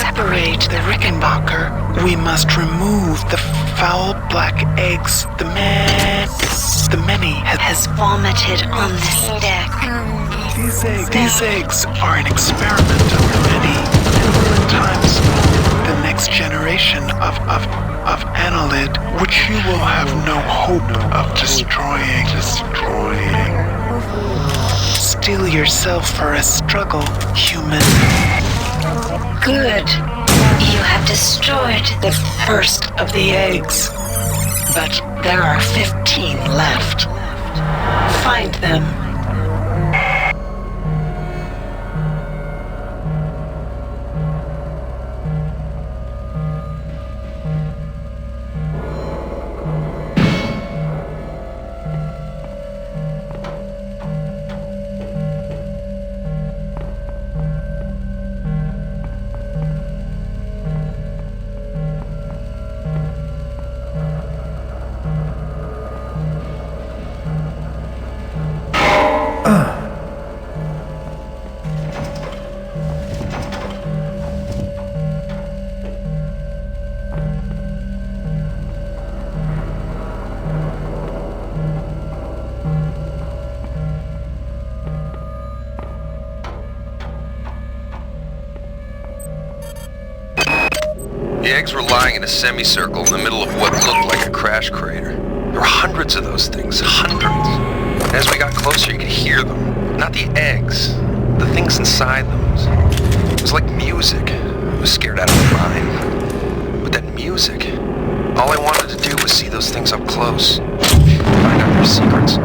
separate the Rickenbacker, we must remove the foul black eggs the many has vomited on this deck. These eggs are an experiment of the many, and will in time spawn the next generation of annelid, which you will have no hope of destroying. Steel yourself for a struggle, human. Good. You have destroyed the first of the eggs. But there are 15 left. Find them. The eggs were lying in a semicircle in the middle of what looked like a crash crater. There were hundreds of those things, hundreds. And as we got closer, you could hear them. Not the eggs, the things inside them. It was like music. I was scared out of my mind. But that music, all I wanted to do was see those things up close, find out their secrets.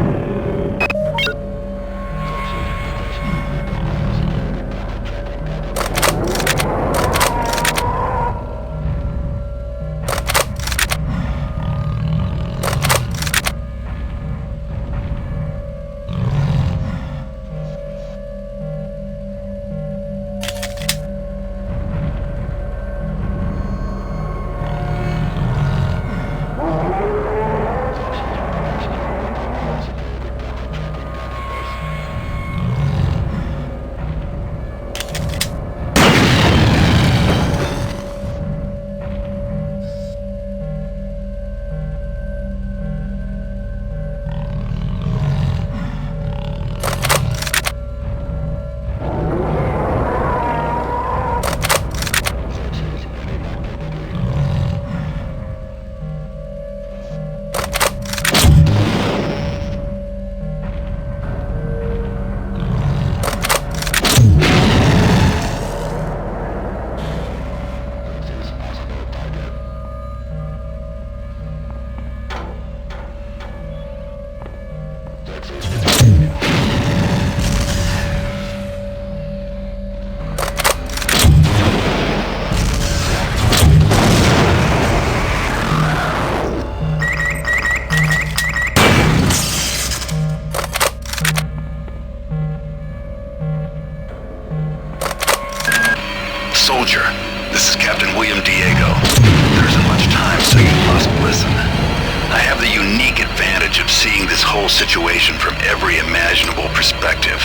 Soldier, this is Captain William Diego. There isn't much time, so you must listen. I have the unique advantage of seeing this whole situation from every imaginable perspective.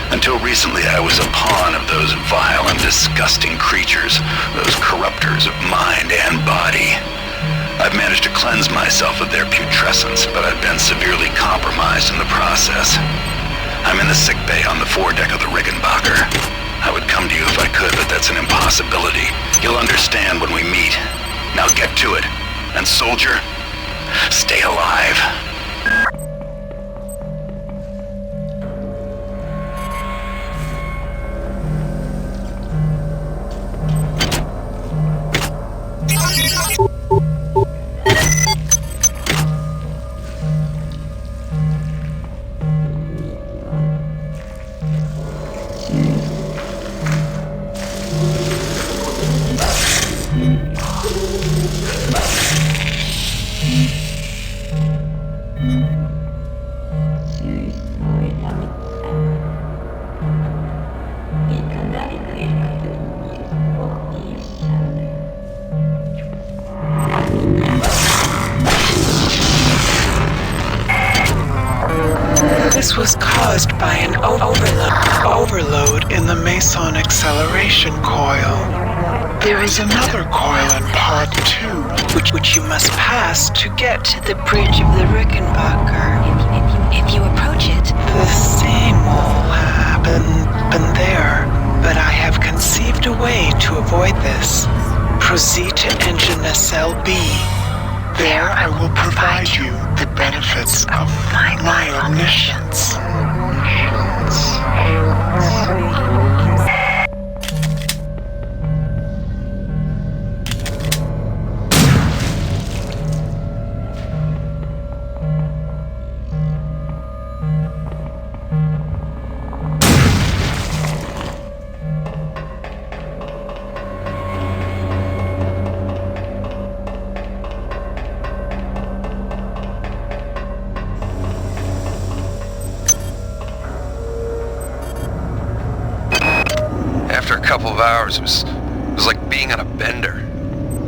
Until recently, I was a pawn of those vile and disgusting creatures, those corruptors of mind and body. I've managed to cleanse myself of their putrescence, but I've been severely compromised in the process. I'm in the sick bay on the foredeck of the Rickenbacker. I would come to you if I could, but that's an impossibility. You'll understand when we meet. Now get to it. And soldier, stay alive. This was caused by an overload in the Meson acceleration coil. There is another coil in part 2, which you must pass to get to the bridge of the Rickenbacker. If you approach it, the same will happen there, but I have conceived a way to avoid this. Proceed to engine nacelle B. There I will provide you the benefits of my omniscience. After a couple of hours, it was like being on a bender.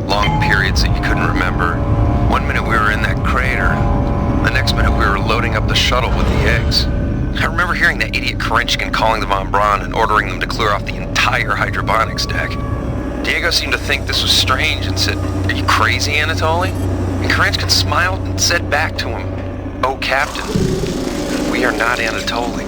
Long periods that you couldn't remember. One minute we were in that crater, the next minute we were loading up the shuttle with the eggs. I remember hearing that idiot Kerenskin calling the Von Braun and ordering them to clear off the entire hydroponics deck. Diego seemed to think this was strange and said, "Are you crazy, Anatoly?" And Kerenskin smiled and said back to him, "Oh, Captain, we are not Anatoly."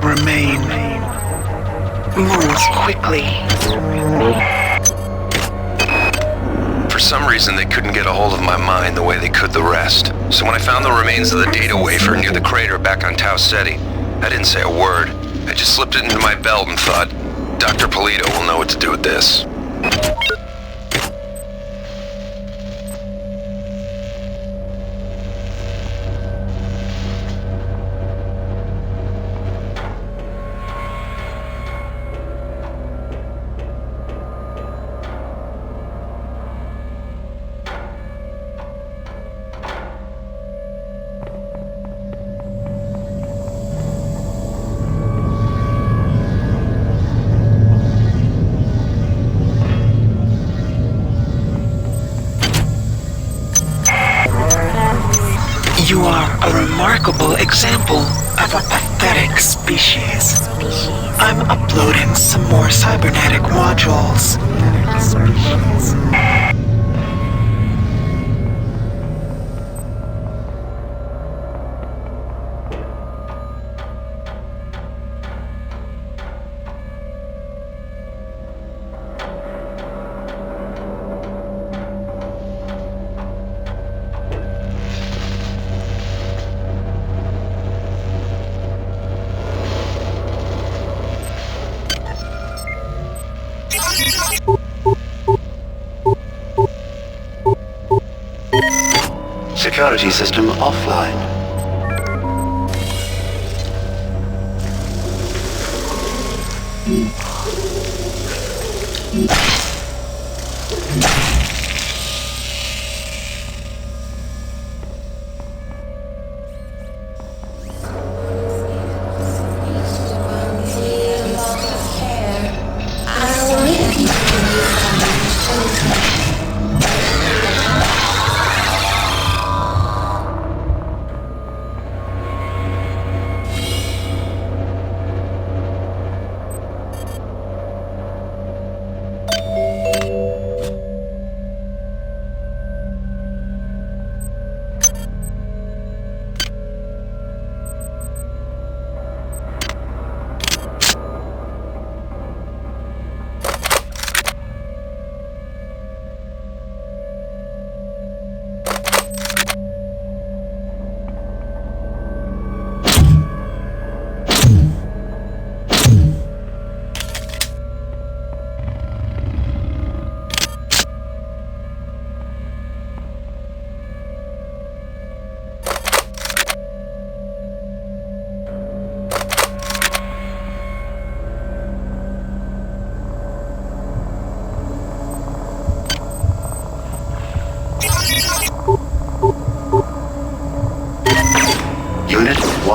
Remain. Move quickly. For some reason, they couldn't get a hold of my mind the way they could the rest. So when I found the remains of the data wafer near the crater back on Tau Ceti, I didn't say a word. I just slipped it into my belt and thought, Dr. Polito will know what to do with this. You are a remarkable example of a pathetic species. I'm uploading some more cybernetic modules. Security system offline.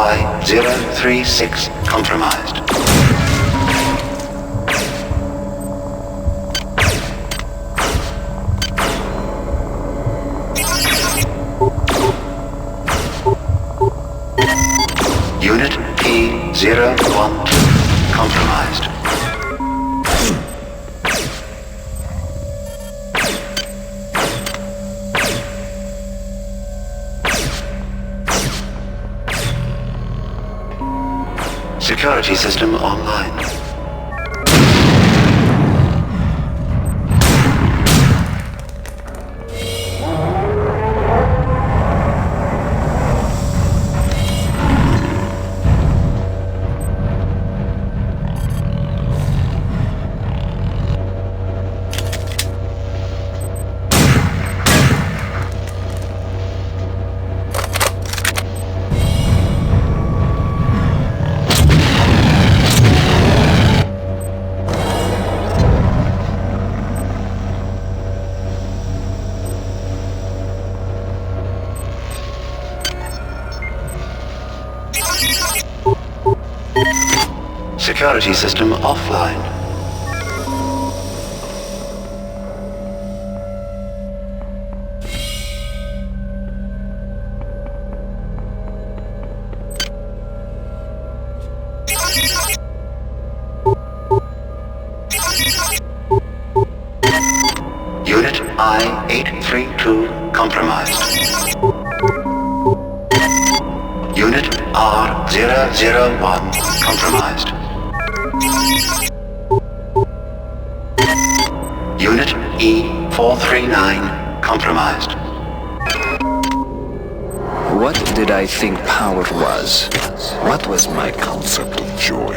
Y036 compromised. Unit P012 compromised. Security system online. Security system offline. Unit I-832 compromised. Unit R001 compromised. Unit E439 compromised. What did I think power was? What was my concept of joy?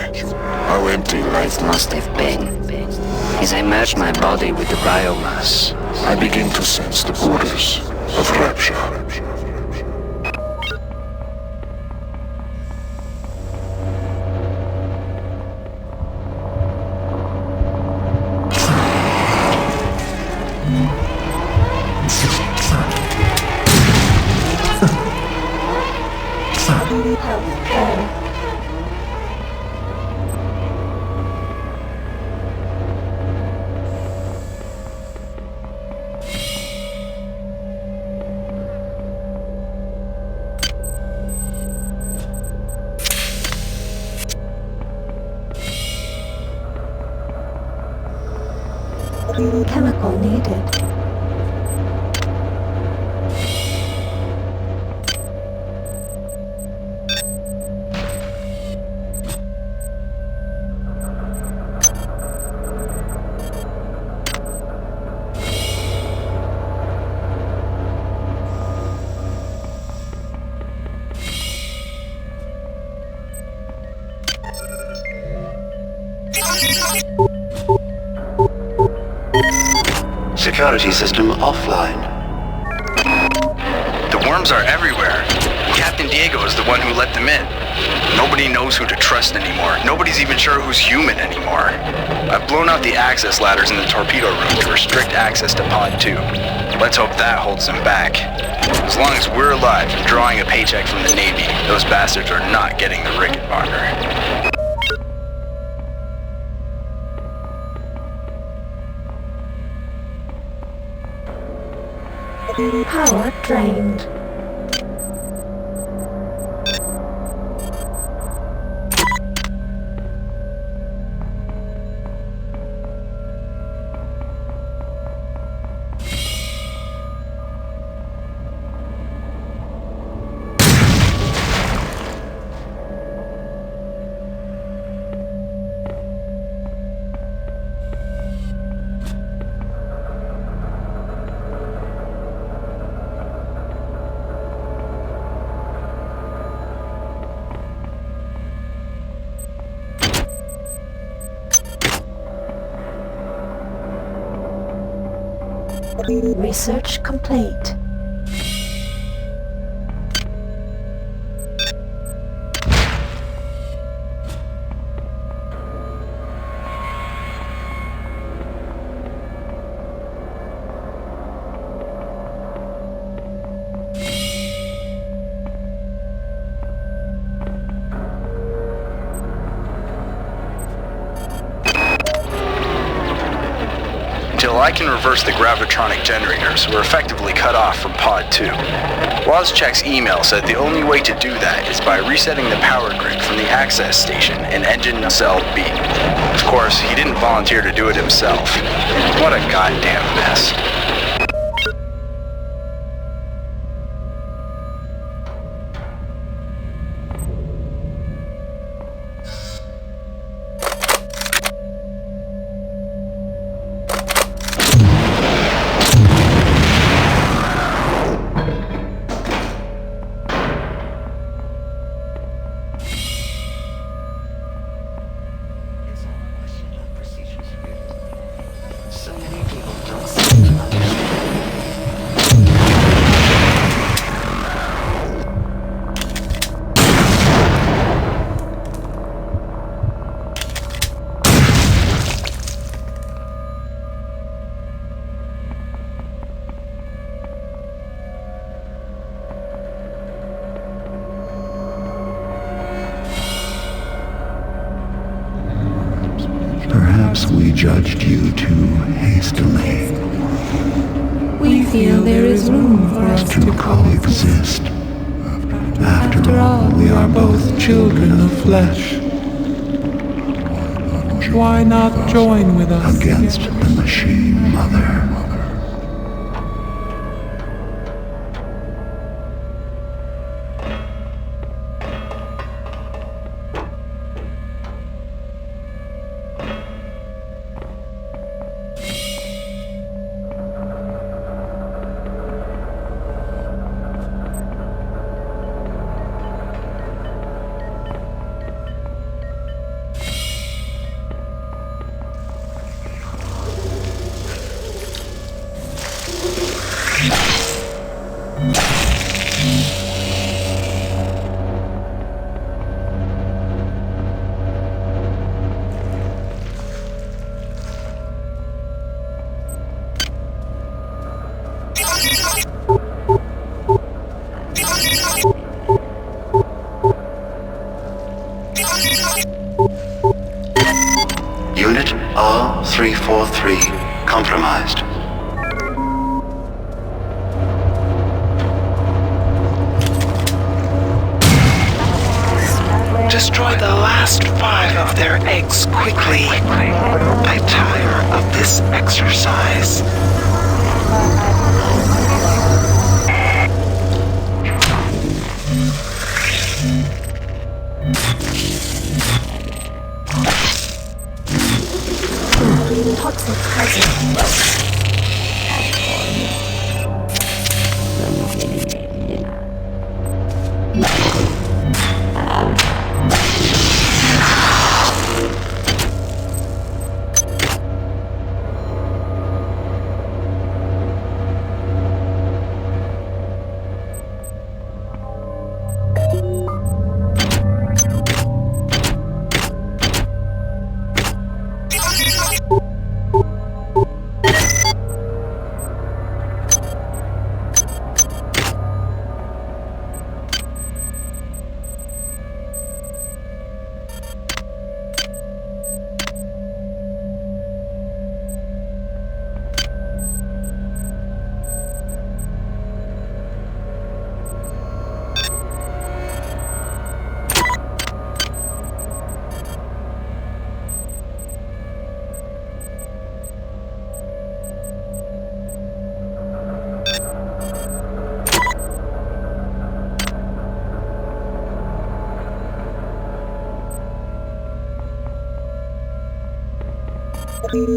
How empty life must have been. As I merged my body with the biomass, I began to sense the borders of rapture. Chemical needed. Security system offline. The worms are everywhere. Captain Diego is the one who let them in. Nobody knows who to trust anymore. Nobody's even sure who's human anymore. I've blown out the access ladders in the torpedo room to restrict access to Pod 2. Let's hope that holds them back. As long as we're alive and drawing a paycheck from the Navy, those bastards are not getting the Rickenbacker. Power drained. Research complete. until I can reverse the gravitronic generators, we're effectively cut off from Pod 2. Wozchek's email said the only way to do that is by resetting the power grid from the access station in engine cell B. Of course, he didn't volunteer to do it himself. What a goddamn mess. Perhaps we judged you too hastily. We feel there is room for us to coexist. After all, we are both children of flesh. Why not join with us against the machine, Mother? Unit R343 compromised. Destroy the last 5 of their eggs quickly. I tire of this exercise. Toxic hazard.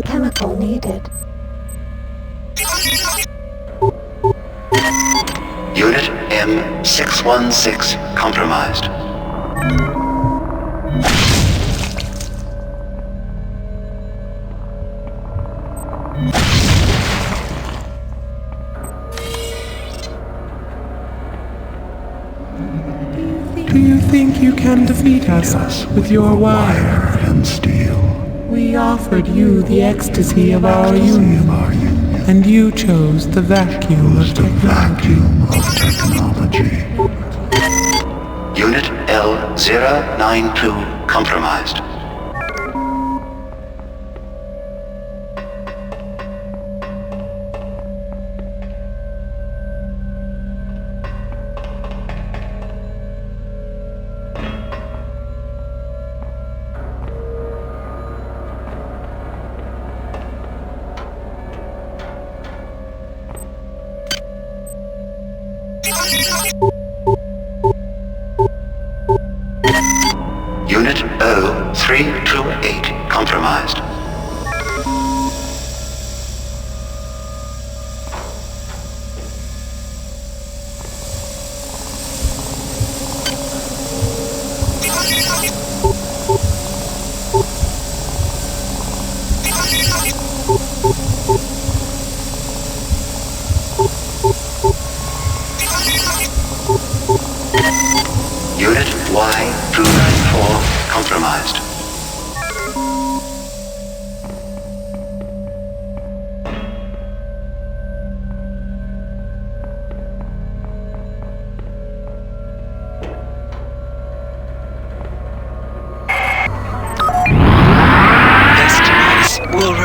Chemical needed. Unit M616 compromised. Do you think you can defeat us with your wire and steel? We offered you the ecstasy of our union, and you chose the vacuum of technology. Unit L092 compromised.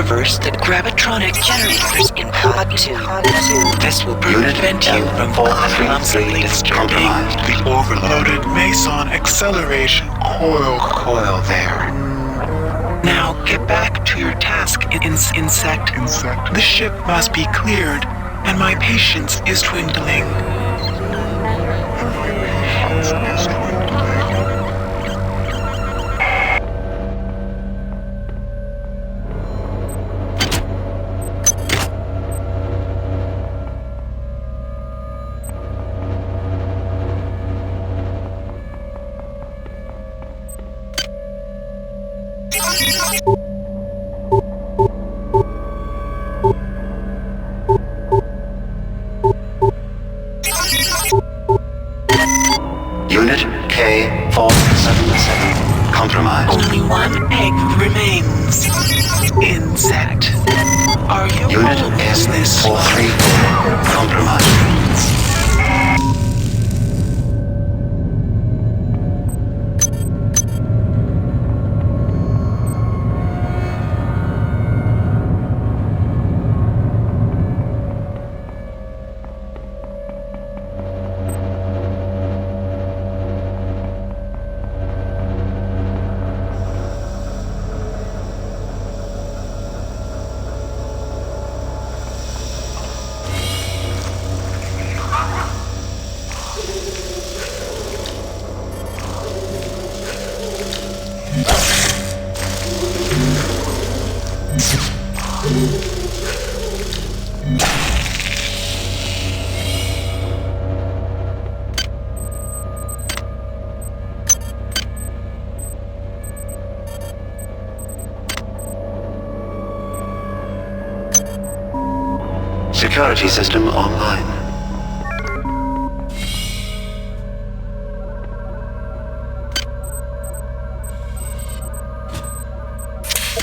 reverse the gravitronic generators in Pod 2. This will prevent you from constantly disturbing compromised. The overloaded Meson acceleration coil there. Now get back to your task, insect. The ship must be cleared, and my patience is dwindling. Unit K477 compromised. Only one egg remains. Insect. Are you Unit almost this S434 compromised. Security system online.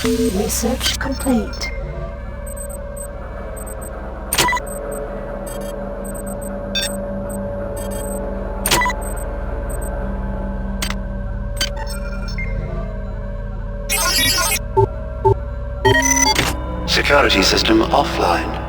Research complete. Security system offline.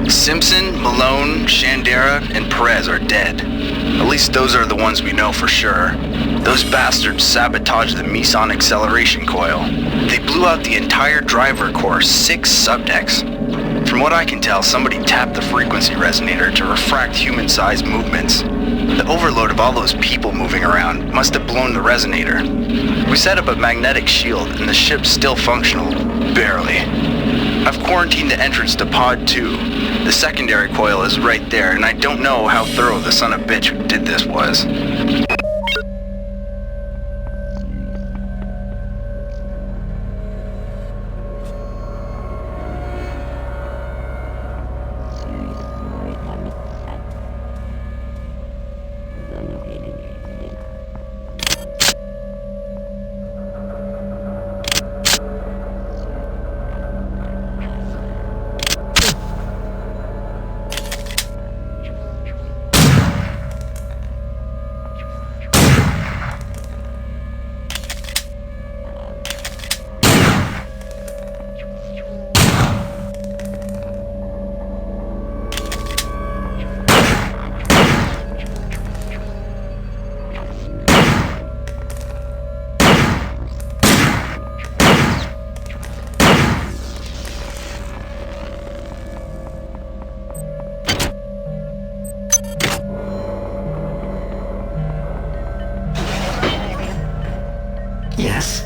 Simpson, Malone, Shandera, and Perez are dead. At least those are the ones we know for sure. Those bastards sabotaged the Meson acceleration coil. They blew out the entire driver core, 6 subdecks. From what I can tell, somebody tapped the frequency resonator to refract human-sized movements. The overload of all those people moving around must have blown the resonator. We set up a magnetic shield, and the ship's still functional. Barely. I've quarantined the entrance to Pod 2. The secondary coil is right there, and I don't know how thorough the son of a bitch who did this was. Yes.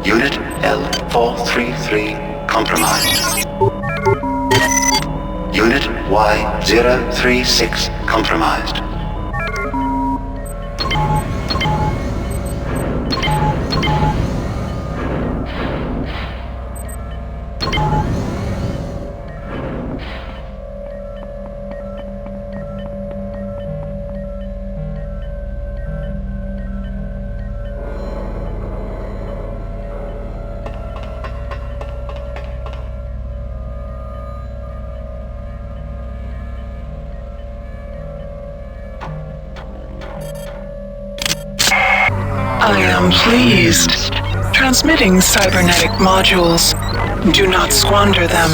Unit L433 compromised. Unit Y036 compromised. I am pleased. Transmitting cybernetic modules. Do not squander them.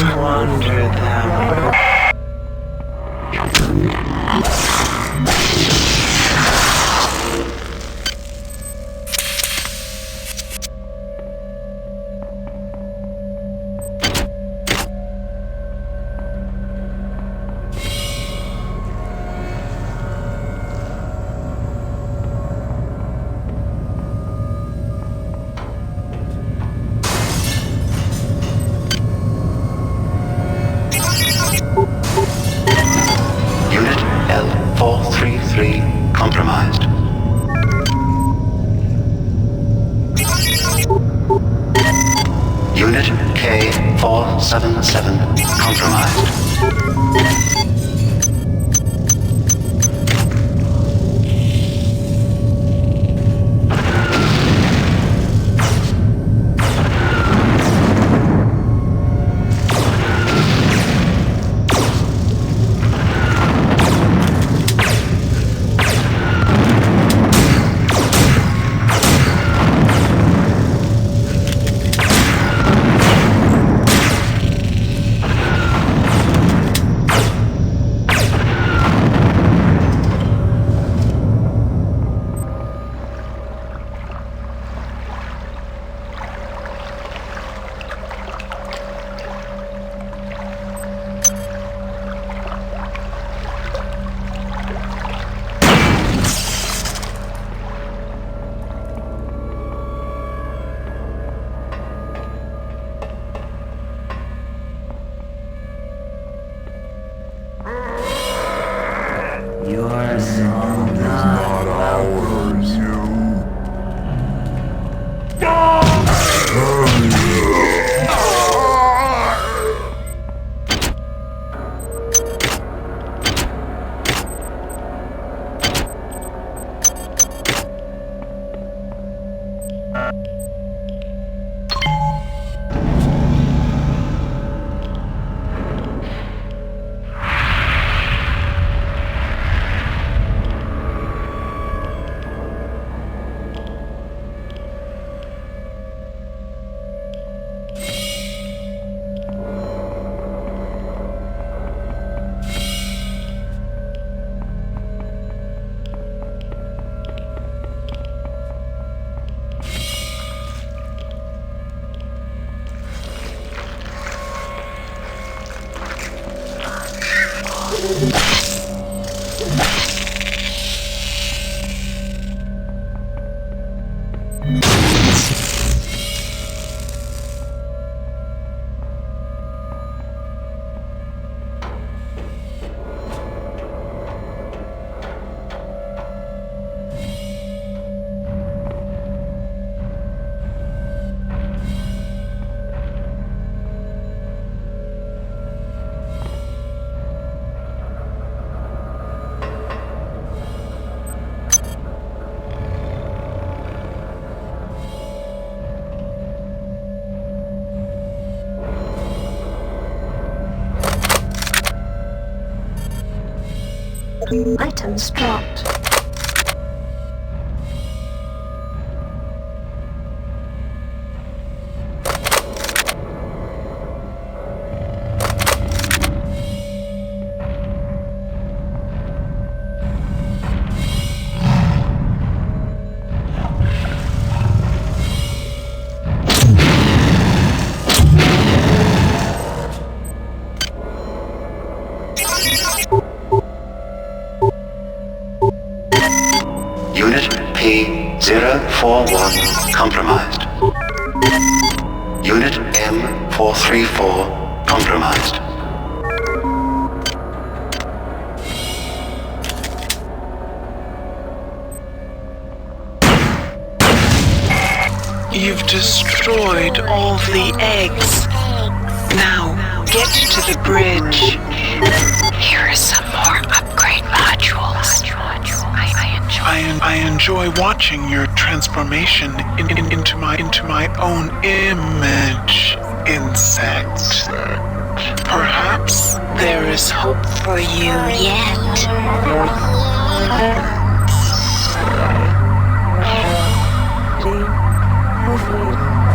Unit L433 compromised. Unit K477 compromised. Items dropped. Unit P041 compromised. Unit M434 compromised. You've destroyed all the eggs. Now, get to the bridge. Here are some more upgrade modules. I enjoy watching your transformation into my own image, insect. Perhaps There is hope for you yet. feel.